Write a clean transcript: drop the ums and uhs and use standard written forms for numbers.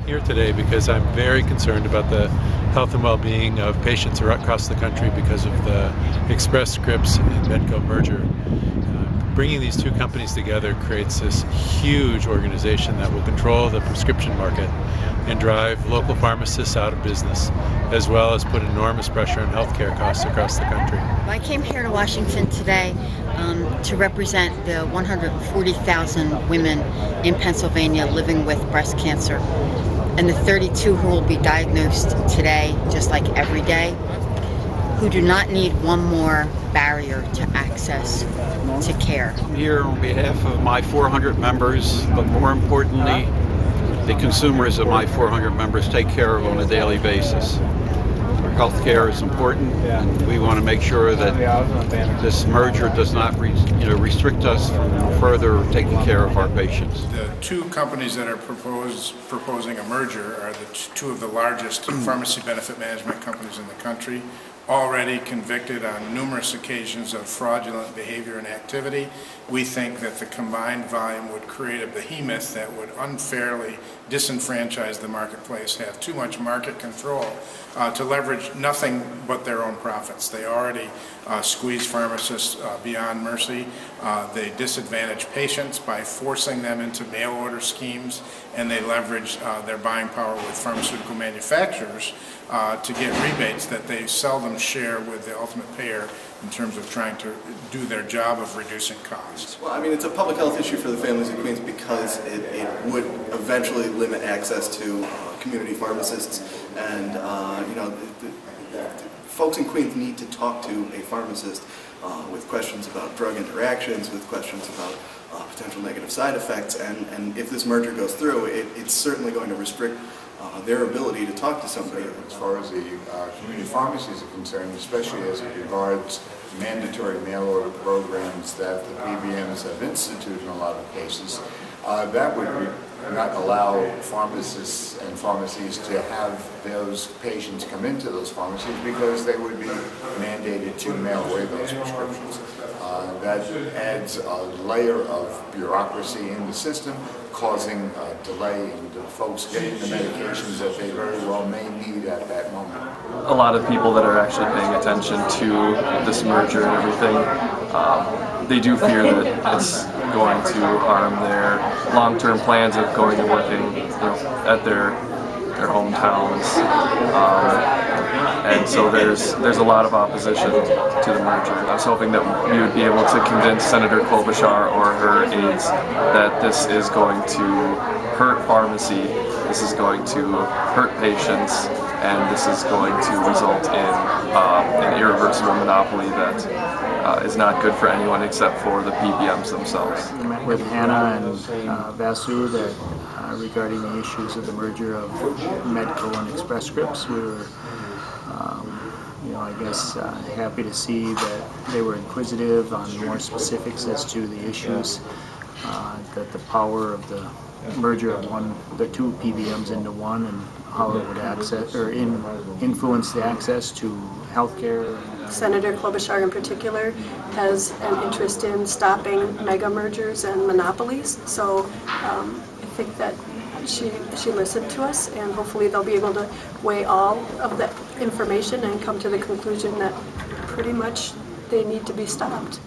here today because I'm very concerned about the health and well-being of patients across the country because of the Express Scripts and Medco merger. Bringing these two companies together creates this huge organization that will control the prescription market and drive local pharmacists out of business, as well as put enormous pressure on healthcare costs across the country. I came here to Washington today to represent the 140,000 women in Pennsylvania living with breast cancer, and the 32 who will be diagnosed today, just like every day, who do not need one more barrier to access to care. I'm here on behalf of my 400 members, but more importantly, the consumers of my 400 members take care of on a daily basis. Our health care is important, and we want to make sure that this merger does not restrict us from further taking care of our patients. The two companies that are proposing a merger are the two of the largest pharmacy benefit management companies in the country, already convicted on numerous occasions of fraudulent behavior and activity. We think that the combined volume would create a behemoth that would unfairly disenfranchise the marketplace, have too much market control to leverage nothing but their own profits. They already squeeze pharmacists beyond mercy. They disadvantage patients by forcing them into mail order schemes, and they leverage their buying power with pharmaceutical manufacturers to get rebates that they seldom share with the ultimate payer in terms of trying to do their job of reducing costs. Well, I mean, it's a public health issue for the families of Queens because it would eventually limit access to community pharmacists, and the folks in Queens need to talk to a pharmacist with questions about drug interactions, with questions about potential negative side effects, and if this merger goes through, it's certainly going to restrict their ability to talk to somebody. As far as the community pharmacies are concerned, especially as it regards mandatory mail-order programs that the PBMs have instituted in a lot of cases, that would not allow pharmacists and pharmacies to have those patients come into those pharmacies because they would be mandated to mail away those prescriptions. That adds a layer of bureaucracy in the system, causing a delay in the folks getting the medications that they very well may need at that moment. A lot of people that are actually paying attention to this merger and everything, they do fear that it's going to harm their long-term plans of going and working at their hometowns. And so there's a lot of opposition to the merger. I was hoping that we would be able to convince Senator Klobuchar or her aides that this is going to hurt pharmacy, this is going to hurt patients, and this is going to result in an irreversible monopoly that is not good for anyone except for the PBMs themselves. We met with Hannah and Vasu regarding the issues of the merger of Medco and Express Scripts. We were I guess happy to see that they were inquisitive on more specifics as to the issues, that the power of the merger of the two PBMs into one, and how it would influence the access to healthcare. Senator Klobuchar in particular has an interest in stopping mega mergers and monopolies, so I think that she listened to us, and hopefully they'll be able to weigh all of the information and come to the conclusion that pretty much they need to be stopped.